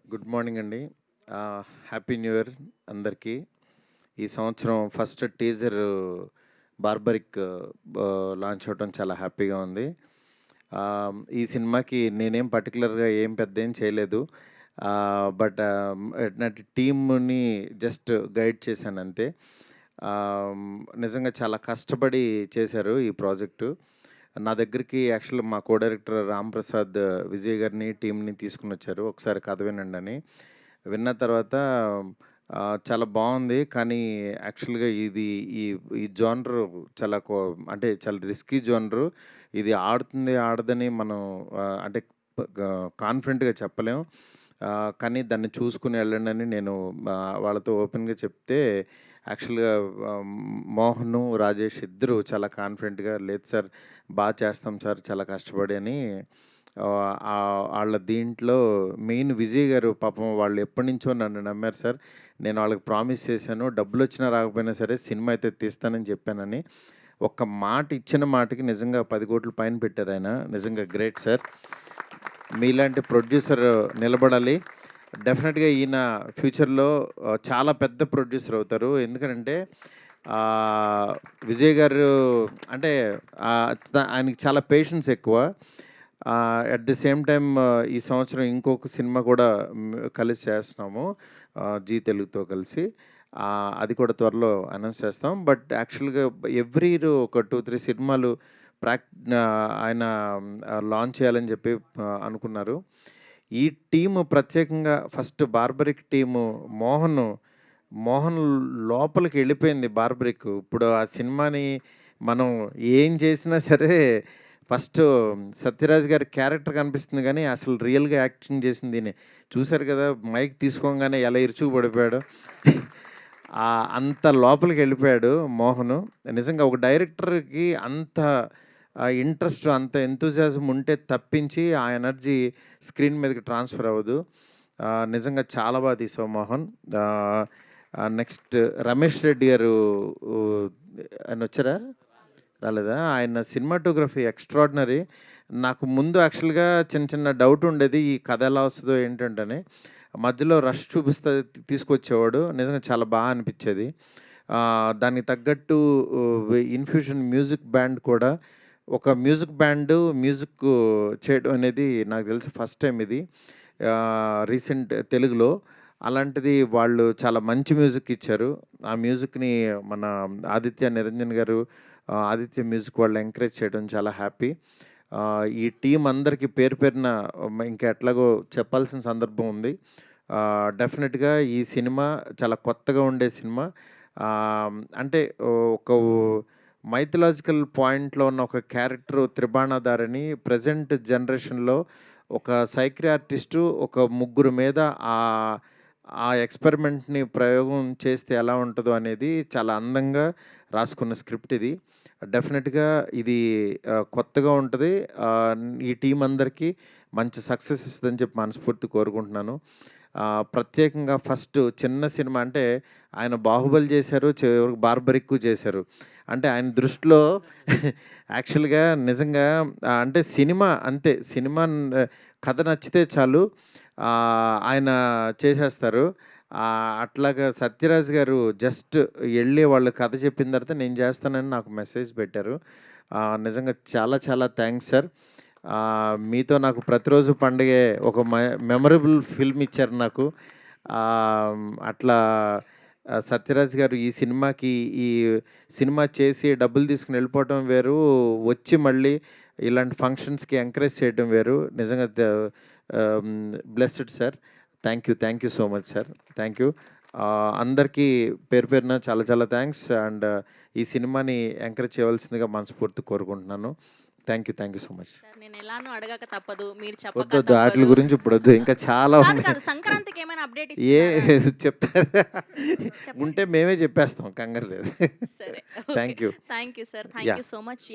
Good morning అండి. Happy new year అందరికీ. ఈ సంవత్సరం ఫస్ట్ టీజర్ 'బార్బరిక్' లాంచ్ అవ్వటం చాలా హ్యాపీగా ఉంది. ఈ సినిమాకి నేనేం పర్టికులర్‌గా ఏం పెద్దేం చేయలేదు. బట్ నాటి టీమ్‌ని జస్ట్ గైడ్ చేశానంతే. నిజంగా చాలా కష్టపడి చేశారు ఈ ప్రాజెక్టు. నా దగ్గరికి యాక్చువల్‌గా మా కో డైరెక్టర్ రాంప్రసాద్ విజయ్ గారిని, టీమ్‌ని తీసుకొనొచ్చారు. ఒకసారి కథ వినండని. విన్న తర్వాత చాలా బావుంది. కానీ యాక్చువల్‌గా ఇది ఈ ఈ జోనర్ చాలా అంటే చాలా రిస్కీ జోనరు. ఇది ఆడుతుంది, ఆడదని మనం అంటే కాన్ఫిడెంట్‌గా చెప్పలేం. కానీ దాన్ని చూసుకొని వెళ్ళండని నేను వాళ్ళతో ఓపెన్‌గా చెప్తే యాక్చువల్‌గా మోహను, రాజేష్ ఇద్దరు చాలా కాన్ఫిడెంట్‌గా లేదు సార్ చేస్తాం సార్ చాలా కష్టపడి అని ఆళ్ళ దీంట్లో మెయిన్ విజయ్ గారు పాపం వాళ్ళు ఎప్పటినుంచో నన్ను నమ్మారు సార్. నేను వాళ్ళకి ప్రామిస్ చేశాను. డబ్బులొచ్చినా రాకపోయినా సరే సినిమా అయితే తీస్తానని చెప్పానని. ఒక్క మాట ఇచ్చిన మాటకి నిజంగా 10,00,00,000 పైన పెట్టారాయన. నిజంగా గ్రేట్ సార్. మీలాంటి ప్రొడ్యూసర్ నిలబడాలి. డెఫినెట్‌గా ఈయన ఫ్యూచర్‌లో చాలా పెద్ద ప్రొడ్యూసర్ అవుతారు. ఎందుకనంటే విజయ్ గారు అంటే ఆయనకి చాలా పేషెన్స్ ఎక్కువ. అట్ ది సేమ్ టైమ్ ఈ సంవత్సరం ఇంకొక సినిమా కూడా కలిసి చేస్తున్నాము జీ తెలుగుతో కలిసి. అది కూడా త్వరలో అనౌన్స్ చేస్తాం. బట్ యాక్చువల్‌గా ఎవ్రీ ఇయర్ ఒక 2, 3 సినిమాలు ఆయన లాంచ్ చేయాలని చెప్పి అనుకున్నారు. ఈ టీము ప్రత్యేకంగా ఫస్ట్ 'బార్బరిక్' టీము మోహన్ లోపలికి వెళ్ళిపోయింది 'బార్బరిక్'. ఇప్పుడు ఆ సినిమాని మనం ఏం చేసినా సరే ఫస్ట్ సత్యరాజ్ గారి క్యారెక్టర్ కనిపిస్తుంది కానీ అసలు రియల్‌గా యాక్టింగ్ చేసింది ఈయనే. చూసారు కదా! మైక్ తీసుకోగానే ఎలా ఇరుచుకు పడిపోయాడో. అంత లోపలికి వెళ్ళిపోయాడు మోహను. నిజంగా ఒక డైరెక్టర్‌కి అంత ఇంట్రెస్ట్, అంత ఎంతూజియాజం ఉంటే తప్పించి ఆ ఎనర్జీ స్క్రీన్ మీదకి ట్రాన్స్‌ఫర్ అవ్వదు. నిజంగా చాలా తీసావు మోహన్. నెక్స్ట్ రమేష్ రెడ్డి గారు ఆయన వచ్చారా? రాలేదా? ఆయన సినిమాటోగ్రఫీ ఎక్స్ట్రార్డినరీ. నాకు ముందు యాక్చువల్‌గా చిన్న డౌట్ ఉండేది. ఈ కథ ఎలా వస్తదో ఏంటంటని. మధ్యలో రష్ చూపిస్తే తీసుకొచ్చేవాడు. నిజంగా చాలా అనిపిచ్చేది. దానికి తగ్గట్టు ఇన్‌ఫ్యూషన్ మ్యూజిక్ బ్యాండ్ కూడా ఒక మ్యూజిక్ చేయడం అనేది నాకు తెలిసి ఫస్ట్ టైం ఇది. రీసెంట్ తెలుగులో. అలాంటిది వాళ్ళు చాలా మంచి మ్యూజిక్ ఇచ్చారు. ఆ మ్యూజిక్‌ని మన ఆదిత్య నిరంజన్ గారు, ఆదిత్య మ్యూజిక్ వాళ్ళు ఎంకరేజ్ చేయడం చాలా హ్యాపీ. ఈ టీమ్ అందరికీ పేరు పేరున ఇంకా ఎట్లాగో చెప్పాల్సిన సందర్భం ఉంది. డెఫినెట్‌గా ఈ సినిమా చాలా కొత్తగా ఉండే సినిమా. అంటే ఒక మైథలాజికల్ పాయింట్‌లో ఉన్న ఒక క్యారెక్టర్ త్రిబాణధారని ప్రెజెంట్ జనరేషన్‌లో ఒక సైకియాట్రిస్టు ఒక ముగ్గురు మీద ఆ ఎక్స్‌పెరిమెంట్‌ని ప్రయోగం చేస్తే ఎలా ఉంటదో అనేది చాలా అందంగా రాసుకున్న స్క్రిప్ట్ ఇది. డెఫినెట్‌గా ఇది కొత్తగా ఉంటది. ఈ టీమ్ అందరికీ మంచి సక్సెస్ ఇస్తదని చెప్పి మనస్ఫూర్తిగా కోరుకుంటున్నాను. ప్రత్యేకంగా ఫస్ట్ చిన్న సినిమా అంటే ఆయన 'బాహుబలి' చేశారు. చివరికి 'బార్బరిక్' చేశారు. అంటే ఆయన దృష్టిలో యాక్చువల్‌గా నిజంగా అంటే సినిమా అంతే. సినిమా కథ నచ్చితే చాలు ఆయన చేసేస్తారు. అట్లాగా సత్యరాజ్ గారు జస్ట్ ఎళ్ళి వాళ్ళు కథ చెప్పిన తర్వాత నేను చేస్తానని నాకు మెసేజ్ పెట్టారు. నిజంగా చాలా థాంక్స్ సార్. మీతో నాకు ప్రతిరోజు పండుగే ఒక మెమరబుల్ ఫిల్మ్ ఇచ్చారు నాకు. అట్లా సత్యరాజ్ గారు ఈ సినిమాకి ఈ సినిమా చేసి డబ్బులు తీసుకొని వెళ్ళిపోవటం వేరు. వచ్చి మళ్ళీ ఇలాంటి ఫంక్షన్స్‌కి ఎంకరేజ్ చేయడం వేరు. నిజంగా blessed sir. Thank you so much sir. Thank you. అందరికీ పేరు పేరున చాలా థ్యాంక్స్. అండ్ ఈ సినిమాని ఎంకరేజ్ చేయవలసిందిగా మనస్ఫూర్తిగా కోరుకుంటున్నాను. Thank you so much. Sir నేను ఎలానో అడగక తప్పదు. మీరు చెప్పక వద్దొద్దు ఆటిల తప్పదు. గురించి ఇప్పుడొద్దు. ఇంకా చాలా కాదు ఉన్నాయి. కాదు సంక్రాంతికి ఏమైనా అప్డేట్ ఏ ఇస్తున్నారా? చెప్తారా? చెప్పండి. ఉంటే మేమే చెప్పేస్తాం. కంగారు లేదు. సరే. Thank you. Thank you sir. Thank yeah! You so much.